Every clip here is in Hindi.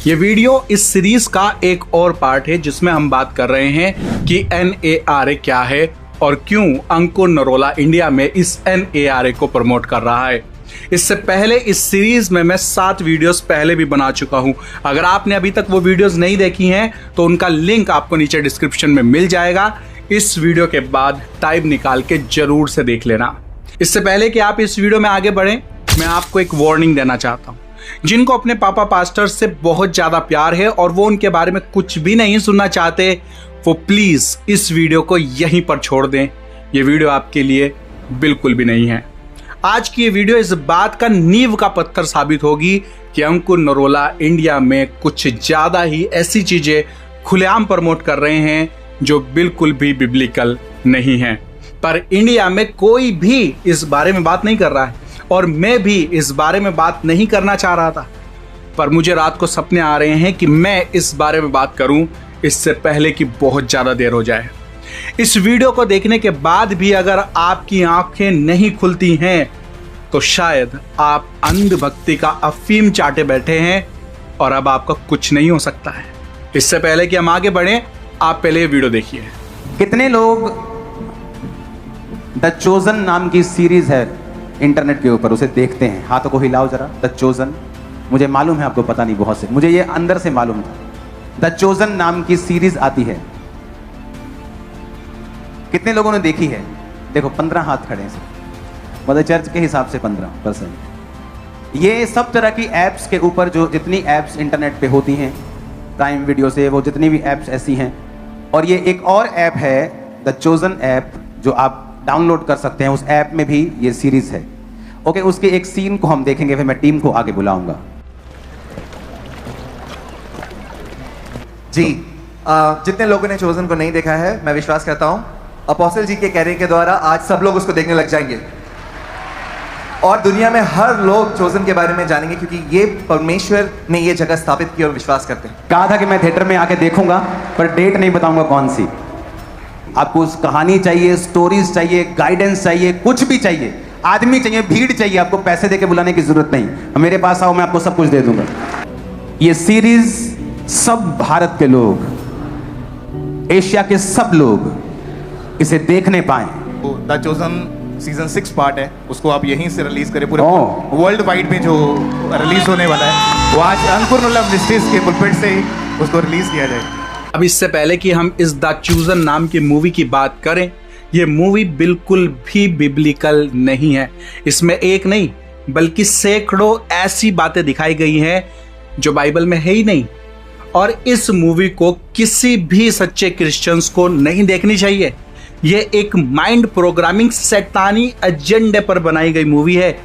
ये वीडियो इस सीरीज का एक और पार्ट है जिसमें हम बात कर रहे हैं कि NARA क्या है और क्यों अंकुर नरोला इंडिया में इस NARA को प्रमोट कर रहा है। इससे पहले इस सीरीज में मैं 7 वीडियोस पहले भी बना चुका हूं। अगर आपने अभी तक वो वीडियोस नहीं देखी हैं तो उनका लिंक आपको नीचे डिस्क्रिप्शन में मिल जाएगा। इस वीडियो के बाद टाइम निकाल के जरूर से देख लेना। इससे पहले कि आप इस वीडियो में आगे बढ़ें, मैं आपको एक वार्निंग देना चाहता हूं। जिनको अपने पापा पास्टर से बहुत ज्यादा प्यार है और वो उनके बारे में कुछ भी नहीं सुनना चाहते, वो प्लीज इस वीडियो को यहीं पर छोड़ दें। ये वीडियो आपके लिए बिल्कुल भी नहीं है। आज की ये वीडियो इस बात का नींव का पत्थर साबित होगी कि अंकुर नरोला इंडिया में कुछ ज्यादा ही ऐसी चीजें खुलेआम प्रमोट कर रहे हैं जो बिल्कुल भी बिब्लिकल नहीं है। पर इंडिया में कोई भी इस बारे में बात नहीं कर रहा है और मैं भी इस बारे में बात नहीं करना चाह रहा था, पर मुझे रात को सपने आ रहे हैं कि मैं इस बारे में बात करूं इससे पहले कि बहुत ज़्यादा देर हो जाए। इस वीडियो को देखने के बाद भी अगर आपकी आंखें नहीं खुलती हैं तो शायद आप अंधभक्ति का अफीम चाटे बैठे हैं और अब आपका कुछ नहीं हो सकता है। इससे पहले कि हम आगे बढ़ें, आप पहले ये वीडियो देखिए। कितने लोग द चोजन नाम की सीरीज है इंटरनेट के ऊपर, उसे देखते हैं? हाथों को हिलाओ जरा। द चोजन, मुझे मालूम है आपको पता नहीं, बहुत से, मुझे ये अंदर से मालूम था। द चोजन नाम की सीरीज आती है, कितने लोगों ने देखी है? देखो 15 हाथ खड़े हैं, मतलब चर्च के हिसाब से 15%। ये सब तरह की एप्स के ऊपर, जो जितनी एप्स इंटरनेट पे होती हैं, प्राइम वीडियो से वो जितनी भी एप्स ऐसी हैं, और ये एक और ऐप है द चोजन ऐप जो आप डाउनलोड कर सकते हैं। उस ऐप में भी ये सीरीज है। ओके, उसके एक सीन को हम देखेंगे, फिर मैं टीम को आगे बुलाऊंगा। जी, जितने लोगों ने चोजन को नहीं देखा है, मैं विश्वास करता हूं अपोस्टल जी के कहने के द्वारा आज सब लोग उसको देखने लग जाएंगे और दुनिया में हर लोग चोजन के बारे में जानेंगे, क्योंकि ये परमेश्वर ने ये जगह स्थापित की और विश्वास करते हैं। कहा था कि मैं थिएटर में आके देखूंगा, पर डेट नहीं बताऊंगा कौन सी। आपको उस कहानी चाहिए, स्टोरीज चाहिए, गाइडेंस चाहिए, कुछ भी चाहिए, आदमी चाहिए, भीड़ चाहिए, आपको पैसे देके बुलाने की जरूरत नहीं। मेरे पास आओ, मैं आपको सब कुछ दे दूंगा। ये सीरीज सब भारत के लोग, एशिया के सब लोग इसे देखने पाए। द चोजन सीजन 6 पार्ट है, उसको आप यहीं से रिलीज करें। पूरे वर्ल्ड वाइड में जो रिलीज होने वाला है वो आज अंकुर नरोला मिनिस्ट्रीज के पुलपिट से ही उसको रिलीज किया जाएगा। अब इससे पहले कि हम इस द चूजन नाम की मूवी की बात करें, ये मूवी बिल्कुल भी बिब्लिकल नहीं है। इसमें एक नहीं बल्कि सैकड़ों ऐसी बातें दिखाई गई हैं जो बाइबल में है ही नहीं, और इस मूवी को किसी भी सच्चे क्रिश्चियंस को नहीं देखनी चाहिए। ये एक माइंड प्रोग्रामिंग शैतानी एजेंडे पर बनाई गई मूवी है।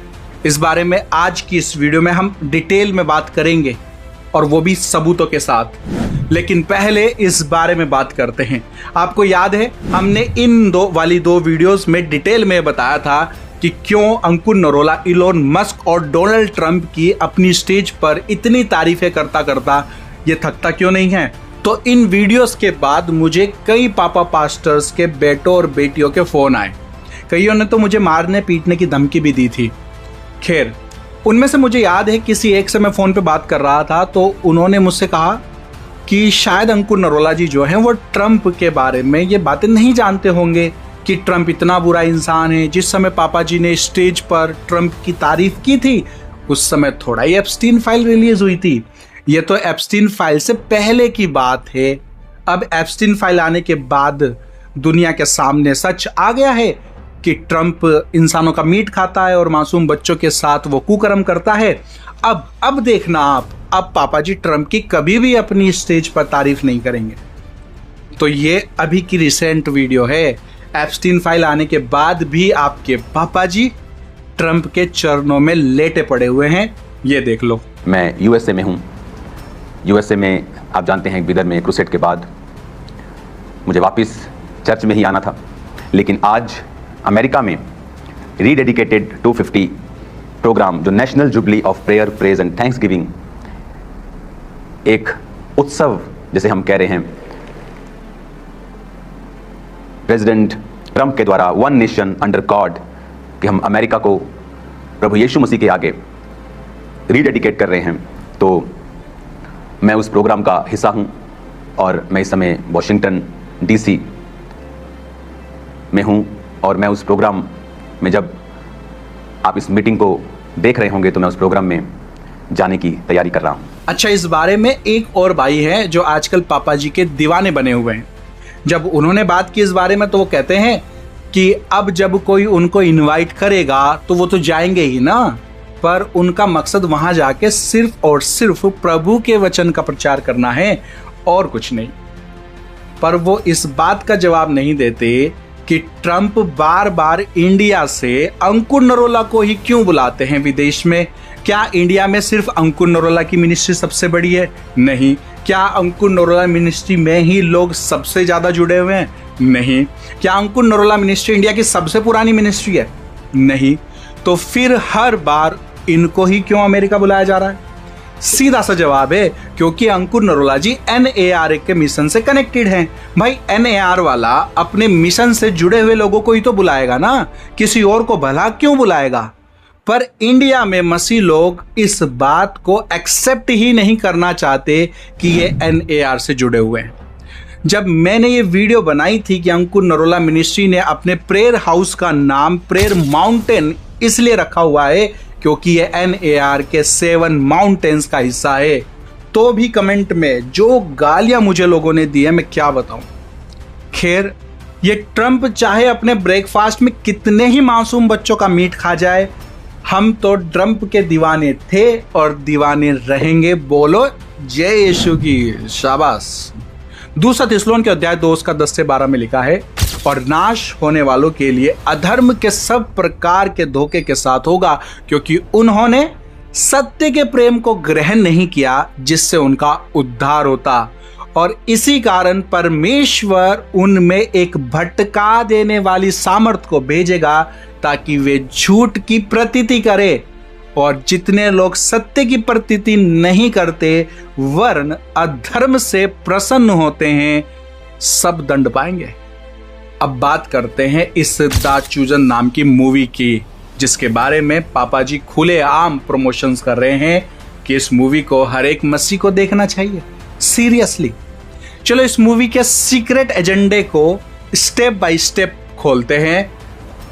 इस बारे में आज की इस वीडियो में हम डिटेल में बात करेंगे और वो भी सबूतों के साथ। लेकिन पहले इस बारे में बात करते हैं। आपको याद है हमने इन दो वीडियोस में डिटेल में बताया था कि क्यों अंकुर नरोला इलोन मस्क और डोनाल्ड ट्रंप की अपनी स्टेज पर इतनी तारीफें करता करता ये थकता क्यों नहीं है। तो इन वीडियोस के बाद मुझे कई पापा पास्टर्स के बेटों और बेटियों के फोन आए। कईयों ने तो मुझे मारने पीटने की धमकी भी दी थी। खैर, उनमें से मुझे याद है किसी एक से मैं फोन पे बात कर रहा था तो उन्होंने मुझसे कहा कि शायद अंकुर नरोला जी जो हैं वो ट्रंप के बारे में ये बातें नहीं जानते होंगे कि ट्रंप इतना बुरा इंसान है। जिस समय पापा जी ने स्टेज पर ट्रंप की तारीफ की थी उस समय थोड़ा ही एप्स्टीन फाइल रिलीज हुई थी। ये तो एप्स्टीन फाइल से पहले की बात है। अब एप्स्टीन फाइल आने के बाद दुनिया के सामने सच आ गया है कि ट्रंप इंसानों का मीट खाता है और मासूम बच्चों के साथ वो कुकर्म करता है। अब देखना आप, अब पापा जी ट्रंप की कभी भी अपनी स्टेज पर तारीफ नहीं करेंगे। तो ये अभी की रिसेंट वीडियो है। एप्स्टीन फाइल आने के बाद भी आपके पापा जी ट्रंप के चरणों में लेटे पड़े हुए हैं। ये देख लो। मैं यूएसए में हूँ। यूएसए में आप जानते हैं बिदर में क्रूसेड के बाद मुझे वापस चर्च में ही आना था, लेकिन आज अमेरिका में रीडेडिकेटेड 250 प्रोग्राम जो national jubilee of prayer, praise and thanks giving, एक उत्सव जैसे हम कह रहे हैं, प्रेसिडेंट ट्रंप के द्वारा वन नेशन अंडर गॉड, कि हम अमेरिका को प्रभु यीशु मसीह के आगे रीडेडिकेट कर रहे हैं। तो मैं उस प्रोग्राम का हिस्सा हूं और मैं इस समय वॉशिंगटन डीसी में हूं और मैं उस प्रोग्राम में, जब आप इस मीटिंग को देख रहे होंगे तो मैं उस प्रोग्राम में जाने की तैयारी कर रहा हूं। अच्छा, इस बारे में एक और भाई है जो आजकल पापा जी के दीवाने बने हुए हैं। जब उन्होंने बात की इस बारे में तो वो कहते हैं कि अब जब कोई उनको इनवाइट करेगा तो वो तो जाएंगे ही ना, पर उनका मकसद वहां जाके सिर्फ और सिर्फ प्रभु के वचन का प्रचार करना है और कुछ नहीं। पर वो इस बात का जवाब नहीं देते कि ट्रंप बार बार इंडिया से अंकुर नरोला को ही क्यों बुलाते हैं विदेश में। क्या इंडिया में सिर्फ अंकुर नरोला की मिनिस्ट्री सबसे बड़ी है? नहीं। क्या अंकुर नरोला मिनिस्ट्री में ही लोग सबसे ज्यादा जुड़े हुए हैं? नहीं। क्या अंकुर नरोला मिनिस्ट्री इंडिया की सबसे पुरानी मिनिस्ट्री है? नहीं। तो फिर हर बार इनको ही क्यों अमेरिका बुलाया जा रहा है? सीधा सा जवाब है, क्योंकि अंकुर नरोला जी NAR के मिशन से कनेक्टेड हैं। भाई NAR वाला अपने मिशन से जुड़े हुए लोगों को ही तो बुलाएगा ना, किसी और को भला क्यों बुलाएगा? पर इंडिया में मसीह लोग इस बात को एक्सेप्ट ही नहीं करना चाहते कि ये NAR से जुड़े हुए हैं। जब मैंने ये वीडियो बनाई थी कि अंकुर नरोला मिनिस्ट्री ने अपने प्रेयर हाउस का नाम प्रेयर माउंटेन इसलिए रखा हुआ है क्योंकि ये NAR के 7 माउंटेन्स का हिस्सा है, तो भी कमेंट में जो गालियां मुझे लोगों ने दी है मैं क्या बताऊं। खैर, ये ट्रंप चाहे अपने ब्रेकफास्ट में कितने ही मासूम बच्चों का मीट खा जाए, हम तो ट्रंप के दीवाने थे और दीवाने रहेंगे। बोलो जय यीशु की। शाबाश। दूसरा थिस्सलुनीके के अध्याय 2 का 10 से 12 में लिखा है, और नाश होने वालों के लिए अधर्म के सब प्रकार के धोखे के साथ होगा, क्योंकि उन्होंने सत्य के प्रेम को ग्रहण नहीं किया जिससे उनका उद्धार होता, और इसी कारण परमेश्वर उनमें एक भटका देने वाली सामर्थ को भेजेगा ताकि वे झूठ की प्रतीति करे, और जितने लोग सत्य की प्रतीति नहीं करते वरन अधर्म से प्रसन्न होते हैं सब दंड पाएंगे। अब बात करते हैं इस द चूजन नाम की मूवी की, जिसके बारे में पापा जी खुलेआम प्रमोशंस कर रहे हैं कि इस मूवी को हर एक मसीह को देखना चाहिए। सीरियसली। चलो इस मूवी के सीक्रेट एजेंडे को स्टेप बाय स्टेप खोलते हैं,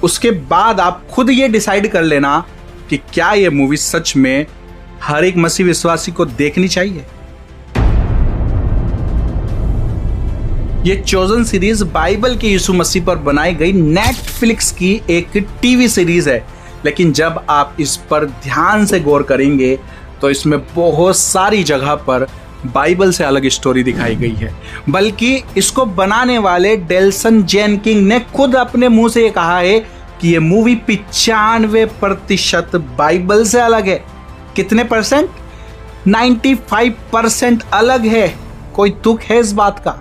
उसके बाद आप खुद ये डिसाइड कर लेना कि क्या ये मूवी सच में हर एक मसीह विश्वासी को देखनी चाहिए। ये चोजन सीरीज बाइबल के यीशु मसीह पर बनाई गई नेटफ्लिक्स की एक टीवी सीरीज है, लेकिन जब आप इस पर ध्यान से गौर करेंगे तो इसमें बहुत सारी जगह पर बाइबल से अलग स्टोरी दिखाई गई है। बल्कि इसको बनाने वाले डेल्सन जेनकिंग ने खुद अपने मुंह से ये कहा है कि ये मूवी 95% बाइबल से अलग है। कितने परसेंट? 95% अलग है। कोई तुक है इस बात का?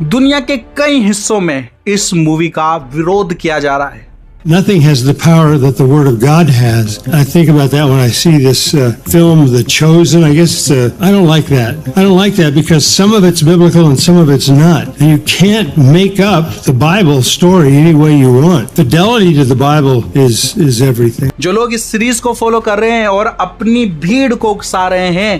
दुनिया के कई हिस्सों में इस मूवी का विरोध किया जा रहा है। Nothing has the power that the Word of God has. I think about that when I see this film, The Chosen. I guess I don't like that. I don't like that because some of it's biblical and some of it's not. And you can't make up the Bible story any way you want. Fidelity to the Bible is everything. जो लोग इस सीरीज को फॉलो कर रहे हैं और अपनी भीड़ को उकसा रहे हैं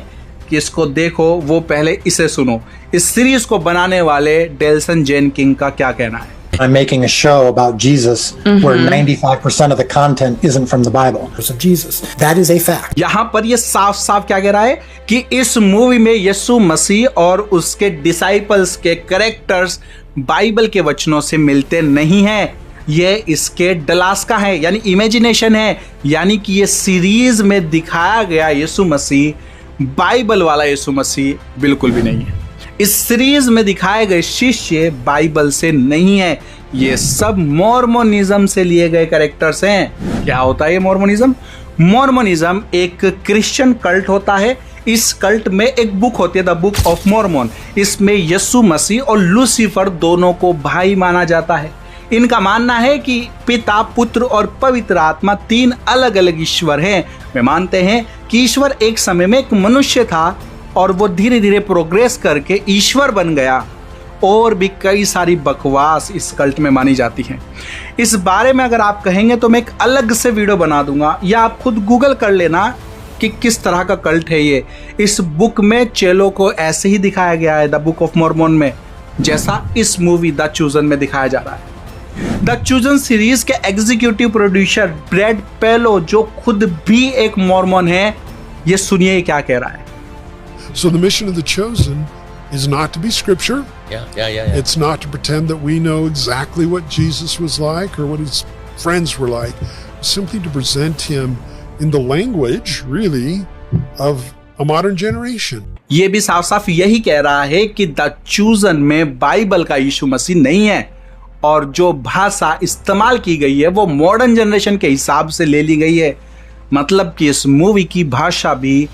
कि इसको देखो, वो पहले इसे सुनो। इस सीरीज को बनाने वाले डेल्सन जेनकिंग का क्या कहना है? I'm making a show about Jesus where 95% of the content isn't from the Bible. Of Jesus. That is a fact. यहाँ पर ये साफ साफ क्या कह रहा है कि इस मूवी में यीशु मसीह और उसके डिसाइपल्स के कैरेक्टर्स बाइबल के वचनों से मिलते नहीं हैं। ये इसके डलास्का है, यानी इमेजिनेशन है, यानी कि ये सीरीज में दिखाया गया यीशु मसीह बाइबल वाला यीशु मसीह बिल्कुल भी नहीं है। इस सीरीज में दिखाए गए शिष्य बाइबल से नहीं है, ये सब मॉर्मोनिज्म से लिए गए कैरेक्टर्स हैं। क्या होता है ये मॉर्मोनिज्म? मॉर्मोनिज्म एक क्रिश्चियन कल्ट होता है। इस कल्ट में एक बुक होती है, द बुक ऑफ मॉर्मन। इसमें यीशु मसीह और लूसीफर दोनों को भाई माना जाता है। इनका मानना है कि पिता, पुत्र और पवित्र आत्मा 3 अलग अलग ईश्वर हैं। वे मानते हैं कि ईश्वर एक समय में एक मनुष्य था और वो धीरे धीरे प्रोग्रेस करके ईश्वर बन गया। और भी कई सारी बकवास इस कल्ट में मानी जाती हैं। इस बारे में अगर आप कहेंगे तो मैं एक अलग से वीडियो बना दूंगा, या आप खुद गूगल कर लेना कि किस तरह का कल्ट है ये। इस बुक में चेलों को ऐसे ही दिखाया गया है, द बुक ऑफ मॉर्मन में, जैसा इस मूवी द चूजन में दिखाया जा रहा है। द चूजन सीरीज के एग्जीक्यूटिव प्रोड्यूसर ब्रैड पेलो, जो खुद भी एक मॉर्मन है, ये सुनिए क्या कह रहा है। So the mission of The Chosen is not to be scripture. Yeah. It's not to pretend that we know exactly what Jesus was like or what his friends were like. Simply to present him in the language, really, of a modern generation. ये भी साफ साफ यही कह रहा है कि द चूजन में बाइबल का यीशु मसीह नहीं है, और जो भाषा इस्तेमाल की गई है वो मॉडर्न जनरेशन के हिसाब से ले ली गई है। मतलब कि इस मूवी की भाषा भी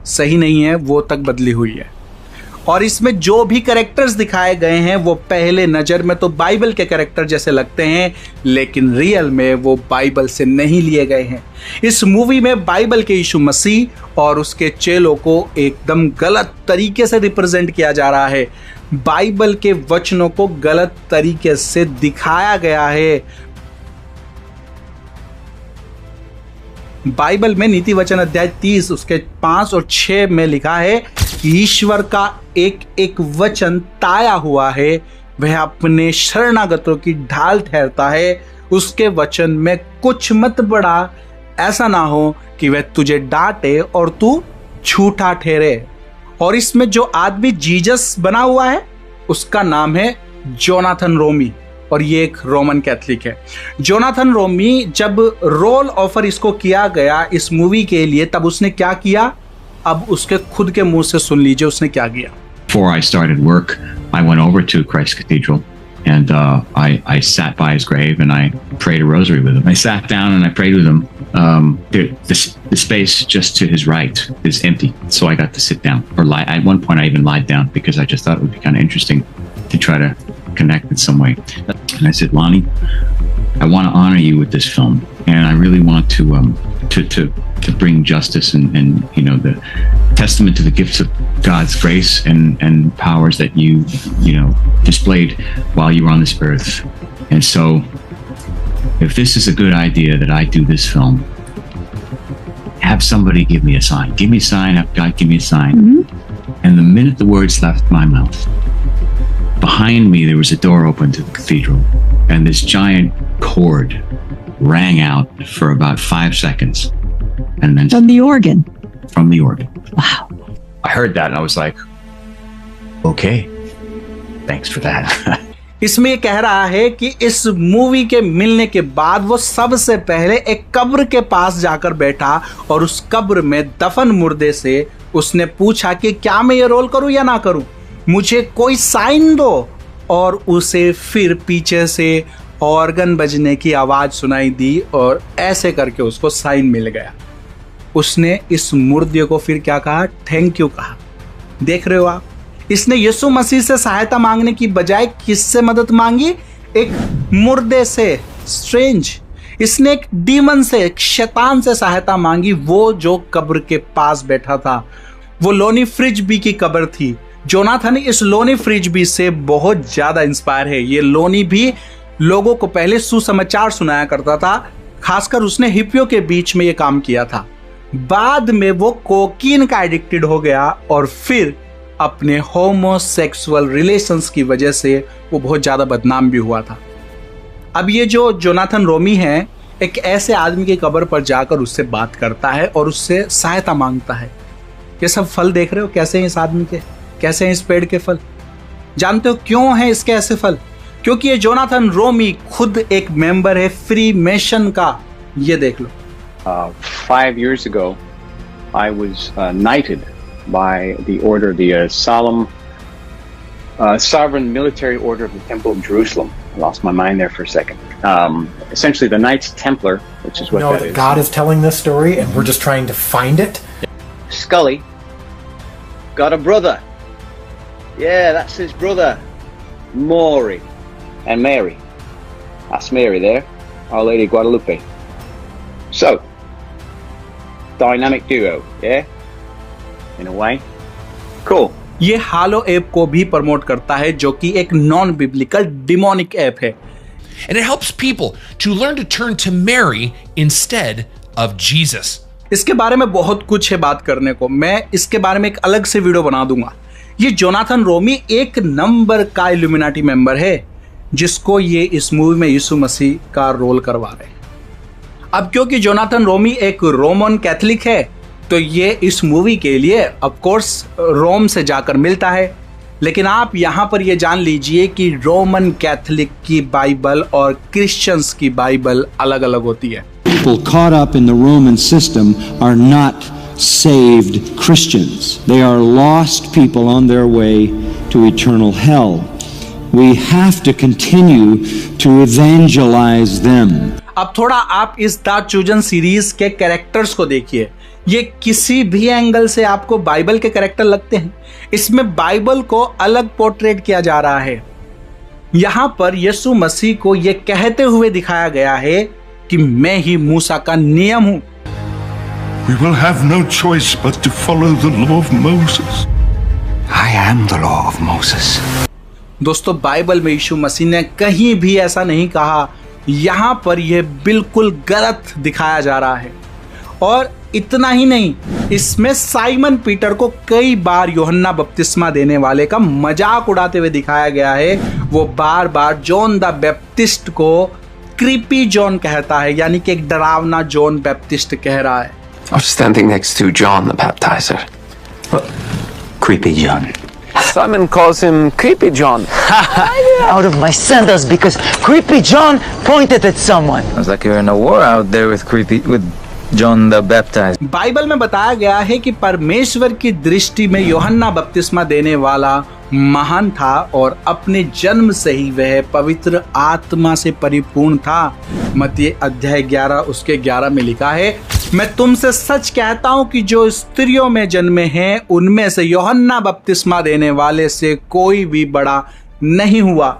सही नहीं है, वो तक बदली हुई है। और इसमें जो भी कैरेक्टर्स दिखाए गए हैं वो पहले नज़र में तो बाइबल के कैरेक्टर जैसे लगते हैं, लेकिन रियल में वो बाइबल से नहीं लिए गए हैं। इस मूवी में बाइबल के यीशु मसीह और उसके चेलों को एकदम गलत तरीके से रिप्रेजेंट किया जा रहा है। बाइबल के वचनों को गलत तरीके से दिखाया गया है। बाइबल में नीति वचन अध्याय 30 उसके 5 और 6 में लिखा है, ईश्वर का एक एक वचन ताया हुआ है, वह अपने शरणागतों की ढाल ठहरता है, उसके वचन में कुछ मत बढ़ा, ऐसा ना हो कि वह तुझे डांटे और तू झूठा ठहरे। और इसमें जो आदमी जीसस बना हुआ है उसका नाम है जोनाथन रोमी, और ये एक रोमन कैथलिक है। जोनाथन रोमी, जब रोल ऑफर इसको किया गया इस मूवी के लिए, तब उसने क्या किया, अब उसके खुद के मुंह से सुन लीजिए उसने क्या किया। Before I started work, I went over to Christ Cathedral and I sat by his grave and I prayed a rosary with him. I sat down and I prayed with him. The space just to his right is empty, so I got to sit down. Or lie. At one point, I even lied down because I just thought it would be kind of interesting to try to connect in some way. And I said, Lonnie, I want to honor you with this film, and I really want to bring justice and you know, the testament to the gifts of God's grace and powers that you know displayed while you were on this earth. And so, if this is a good idea that I do this film, have somebody give me a sign. Give me a sign. Have God give me a sign. Mm-hmm. And the minute the words left my mouth, behind me there was a door open to the cathedral, and this giant chord rang out for about 5 seconds. And then from the organ. From the organ. Wow. I heard that and I was like, okay, thanks for that. इसमें ये कह रहा है कि इस मूवी के मिलने के बाद वो सबसे पहले एक कब्र के पास जाकर बैठा और उस कब्र में दफन मुर्दे से उसने पूछा कि क्या मैं ये रोल करूं या ना करूं, मुझे कोई साइन दो। और उसे फिर पीछे से ऑर्गन बजने की आवाज सुनाई दी और ऐसे करके उसको साइन मिल गया। उसने इस मुर्दे को फिर क्या कहा, थैंक यू कहा। देख रहे हो आप, इसने यीशु मसीह से सहायता मांगने की बजाय किससे मदद मांगी, एक मुर्दे से, स्ट्रेंज। इसने एक डीमन से, एक शैतान से सहायता मांगी, वो जो कब्र के पास बैठा था। वो लोनी फ्रिजबी की कब्र थी। जोनाथन इस लोनी फ्रिजबी से बहुत ज्यादा इंस्पायर है। ये लोनी भी लोगों को पहले सुसमाचार सुनाया करता था, खासकर उसने हिप्पियों के बीच में ये काम किया था। बाद में वो कोकीन का एडिक्टेड हो गया और फिर अपने होमोसेक्सुअल रिलेशंस की वजह से वो बहुत ज्यादा बदनाम भी हुआ था। अब ये जो जोनाथन रोमी है, एक ऐसे आदमी की कब्र पर जाकर उससे बात करता है और उससे सहायता मांगता है। ये सब फल देख रहे हो कैसे हैं इस आदमी के, कैसे हैं इस पेड़ के फल। जानते हो क्यों हैं इसके ऐसे फल? क्योंकि ये जोनाथन रोमी खुद एक मेंबर है फ्री मेशन का। ये देख लो। 5 years ago, I was knighted by the order, the Sovereign Military Order of the Temple of Jerusalem. I lost my mind there for a second. Essentially, the Knights Templar, which is what that is. God is telling this story, and we're just trying to find it. Scully got a brother. Yeah, that's his brother, Maury and Mary. That's Mary there, Our Lady Guadalupe. So, dynamic duo, yeah? In a way. Cool. ये हालो ऐप को भी प्रमोट करता है, जो कि एक नॉन बिब्लिकल डिमोनिक ऐप है। And it helps people to learn to turn to Mary instead of Jesus. इसके बारे में बहुत कुछ है बात करने को, मैं इसके बारे में एक अलग से वीडियो बना दूंगा। ये जोनाथन रोमी एक नंबर का इल्यूमिनाटी मेंबर है जिसको ये इस मूवी में यीशु मसीह का रोल करवा रहे हैं। अब क्योंकि जोनाथन रोमी एक रोमन कैथोलिक है तो ये इस मूवी के लिए ऑफ कोर्स रोम से जाकर मिलता है, लेकिन आप यहां पर ये जान लीजिए कि रोमन कैथोलिक की बाइबल और क्रिश्चियंस की बाइबल अलग अलग होती है। People caught up in the Roman system are not saved Christians. They are lost people on their way to eternal hell. We have to continue to evangelize them. अब थोड़ा आप इस द चोजन सीरीज के कैरेक्टर्स को देखिए, ये किसी भी एंगल से आपको बाइबल के कैरेक्टर लगते हैं। इसमें बाइबल को अलग पोर्ट्रेट किया जा रहा है। यहां पर यीशु मसीह को यह कहते हुए दिखाया गया है कि मैं ही मूसा का नियम हूं। We will have no choice but to follow the law of Moses. I am the law of Moses. दोस्तों, बाइबल में यीशु मसीह ने कहीं भी ऐसा नहीं कहा। यहां पर यह बिल्कुल गलत दिखाया जा रहा है। और इतना ही नहीं, इसमें साइमन पीटर को कई बार यूहन्ना बपतिस्मा देने वाले का मजाक उड़ाते हुए दिखाया गया है। वो बार बार जॉन द बैप्टिस्ट को क्रीपी जॉन कहता है, यानी कि एक डरावना जॉन बैप्टिस्ट कह रहा है। I'm standing next to John the Baptizer. Creepy John. Simon calls him Creepy John. Out of my sandals because Creepy John pointed at someone. Sounds like you're in a war out there with John the Baptizer. Bible में बताया गया है कि परमेश्वर की दृष्टि में यूहन्ना बपतिस्मा देने वाला महान था और अपने जन्म से ही वह पवित्र आत्मा से परिपूर्ण था। मत्ती अध्याय 11 उसके 11 में लिखा है, मैं तुमसे सच कहता हूं कि जो स्त्रियों में जन्मे हैं उनमें से यूहन्ना बपतिस्मा देने वाले से कोई भी बड़ा नहीं हुआ,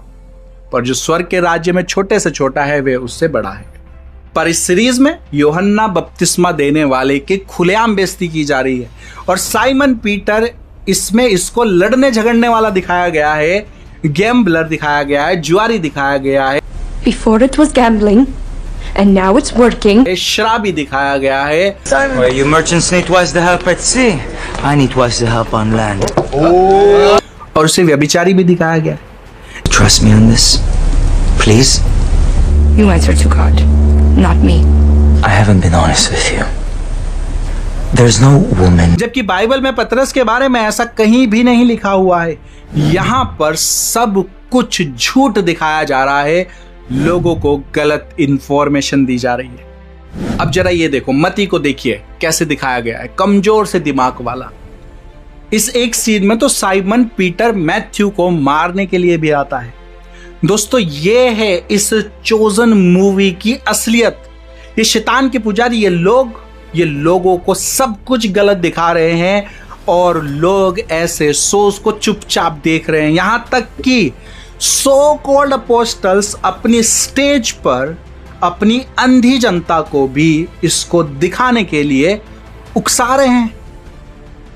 पर जो स्वर्ग के राज्य में छोटे से छोटा है वह उससे बड़ा है। पर इस सीरीज में यूहन्ना बपतिस्मा देने वाले की खुलेआम बेइज्जती की जा रही है और साइमन पीटर इसमें इसको लड़ने झगड़ने वाला दिखाया गया है, गैम्बलर दिखाया गया है, जुआरी दिखाया गया है। Before it was gambling and now it's working. शराबी दिखाया गया है। Well, you merchants need twice the help at sea. I need twice the help on land. और उसे व्यभिचारी भी दिखाया गया है। Trust me on this, please. You answer to God, not me. I haven't been honest with you. There's no woman. जबकि बाइबल में पतरस के बारे में ऐसा कहीं भी नहीं लिखा हुआ है। यहाँ पर सब कुछ झूठ दिखाया जा रहा है, लोगों को गलत इंफॉर्मेशन दी जा रही है। अब जरा ये देखो, मती को देखिए कैसे दिखाया गया है, कमजोर से दिमाग वाला। इस एक सीन में तो साइमन पीटर मैथ्यू को मारने के लिए भी आता है। दोस्तों, ये है इस चोजन मूवी की असलियत। ये शैतान के पुजारी, ये लोगों को सब कुछ गलत दिखा रहे हैं और लोग ऐसे सोच को चुपचाप देख रहे हैं। यहां तक कि सो कॉल्ड अपोस्टल्स अपनी स्टेज पर अपनी अंधी जनता को भी इसको दिखाने के लिए उकसा रहे हैं।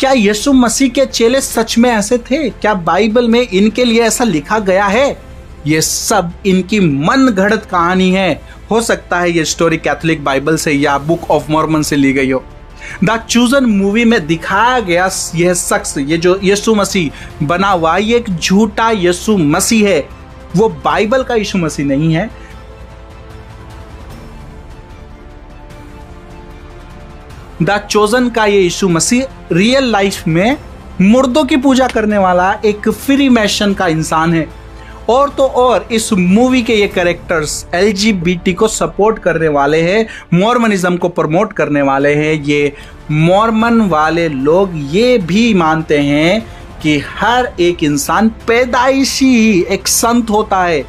क्या यीशु मसीह के चेले सच में ऐसे थे? क्या बाइबल में इनके लिए ऐसा लिखा गया है? ये सब इनकी मन गढ़ंत कहानी है। हो सकता है ये स्टोरी कैथोलिक बाइबल से या बुक ऑफ मॉर्मन से ली गई हो। द चूजन मूवी में दिखाया गया यह शख्स, ये जो यीशु मसीह बना हुआ, ये एक झूठा यीशु मसीह है। वो बाइबल का यीशु मसीह नहीं है। द चोजन का ये यीशु मसीह रियल लाइफ में मुर्दों की पूजा करने वाला एक फ्री मैशन का इंसान है। और तो और इस मूवी के ये कैरेक्टर्स LGBT को सपोर्ट करने वाले हैं, मॉर्मनिज्म को प्रमोट करने वाले हैं। ये मॉर्मन वाले लोग ये भी मानते हैं कि हर एक इंसान पैदाइशी ही एक संत होता है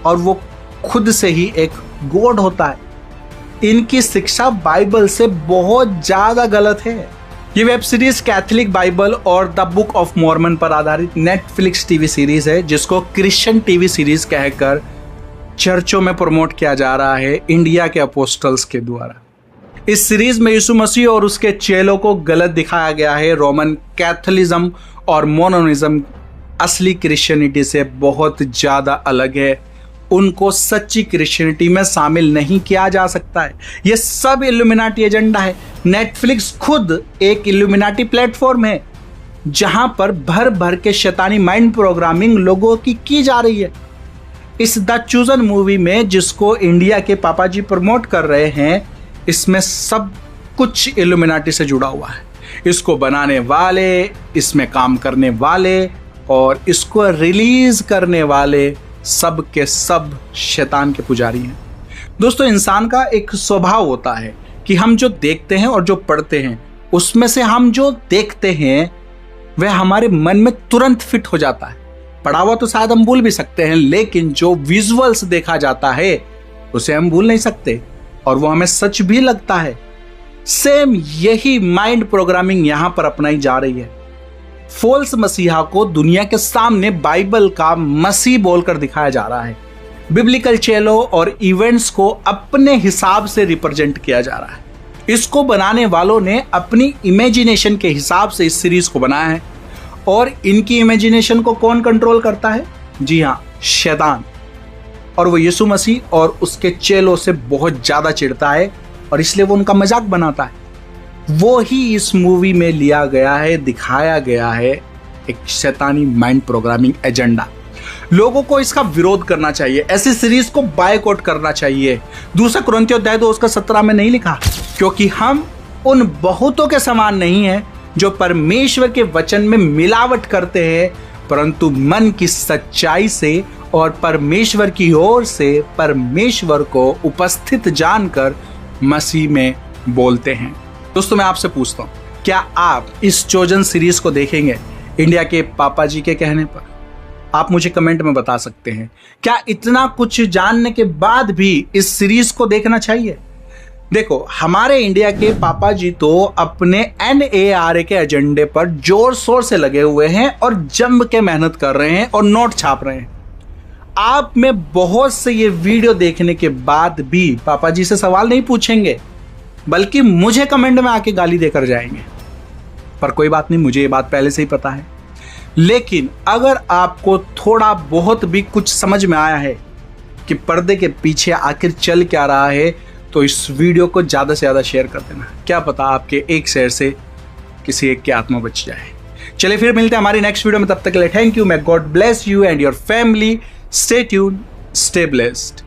और वो खुद से ही एक गॉड होता है। इनकी शिक्षा बाइबल से बहुत ज्यादा गलत है। ये वेब सीरीज कैथोलिक बाइबल और द बुक ऑफ मॉर्मन पर आधारित नेटफ्लिक्स टीवी सीरीज है, जिसको क्रिश्चियन टीवी सीरीज कहकर चर्चों में प्रमोट किया जा रहा है इंडिया के अपोस्टल्स के द्वारा। इस सीरीज में यीशु मसीह और उसके चेलों को गलत दिखाया गया है। रोमन कैथोलिज्म और मोर्मनिज्म असली क्रिश्चियनिटी से बहुत ज्यादा अलग है उनको सच्ची क्रिश्चियनिटी में शामिल नहीं किया जा सकता है। ये सब इल्यूमिनाटी एजेंडा है। नेटफ्लिक्स खुद एक इल्यूमिनाटी प्लेटफॉर्म है जहां पर भर भर के शैतानी माइंड प्रोग्रामिंग लोगों की जा रही है। इस द चूजन मूवी में, जिसको इंडिया के पापा जी प्रमोट कर रहे हैं, इसमें सब कुछ इल्यूमिनाटी से जुड़ा हुआ है। इसको बनाने वाले, इसमें काम करने वाले और इसको रिलीज करने वाले सब के सब शैतान के पुजारी हैं। दोस्तों, इंसान का एक स्वभाव होता है कि हम जो देखते हैं और जो पढ़ते हैं, उसमें से हम जो देखते हैं वह हमारे मन में तुरंत फिट हो जाता है। पढ़ा हुआ तो शायद हम भूल भी सकते हैं, लेकिन जो विजुअल्स देखा जाता है उसे हम भूल नहीं सकते और वो हमें सच भी लगता है। सेम यही माइंड प्रोग्रामिंग यहां पर अपनाई जा रही है। फॉल्स मसीहा को दुनिया के सामने बाइबल का मसीह बोलकर दिखाया जा रहा है। बिब्लिकल चेलो और इवेंट्स को अपने हिसाब से रिप्रेजेंट किया जा रहा है। इसको बनाने वालों ने अपनी इमेजिनेशन के हिसाब से इस सीरीज को बनाया है और इनकी इमेजिनेशन को कौन कंट्रोल करता है? जी हाँ, शैतान। और वो यीशु मसीह और उसके चेलों से बहुत ज्यादा चिढ़ता है और इसलिए वो उनका मजाक बनाता है। वो ही इस मूवी में लिया गया है, दिखाया गया है, एक शैतानी माइंड प्रोग्रामिंग एजेंडा। लोगों को इसका विरोध करना चाहिए, ऐसी सीरीज को बायकॉट करना चाहिए। दूसरा कुरिन्थियों अध्याय 2:17 में नहीं लिखा, क्योंकि हम उन बहुतों के समान नहीं हैं जो परमेश्वर के वचन में मिलावट करते हैं, परंतु मन की सच्चाई से और परमेश्वर की ओर से परमेश्वर को उपस्थित जानकर मसीह में बोलते हैं। दोस्तों, मैं आपसे पूछता हूं, क्या आप इस चोजन सीरीज को देखेंगे इंडिया के पापा जी के कहने पर? आप मुझे कमेंट में बता सकते हैं। क्या इतना कुछ जानने के बाद भी इस सीरीज को देखना चाहिए? देखो, हमारे इंडिया के पापा जी तो अपने NARA के एजेंडे पर जोर शोर से लगे हुए हैं और जम के मेहनत कर रहे हैं और नोट छाप रहे हैं। आप में बहुत से ये वीडियो देखने के बाद भी पापा जी से सवाल नहीं पूछेंगे, बल्कि मुझे कमेंट में आके गाली देकर जाएंगे। पर कोई बात नहीं, मुझे ये बात पहले से ही पता है। लेकिन अगर आपको थोड़ा बहुत भी कुछ समझ में आया है कि पर्दे के पीछे आखिर चल क्या रहा है, तो इस वीडियो को ज़्यादा से ज़्यादा शेयर कर देना। क्या पता आपके एक शेयर से किसी एक की आत्मा बच जाए। चलिए फिर मिलते हैं हमारी नेक्स्ट वीडियो में। तब तक के लिए thank you. may God bless you and your family. Stay tuned, stay blessed.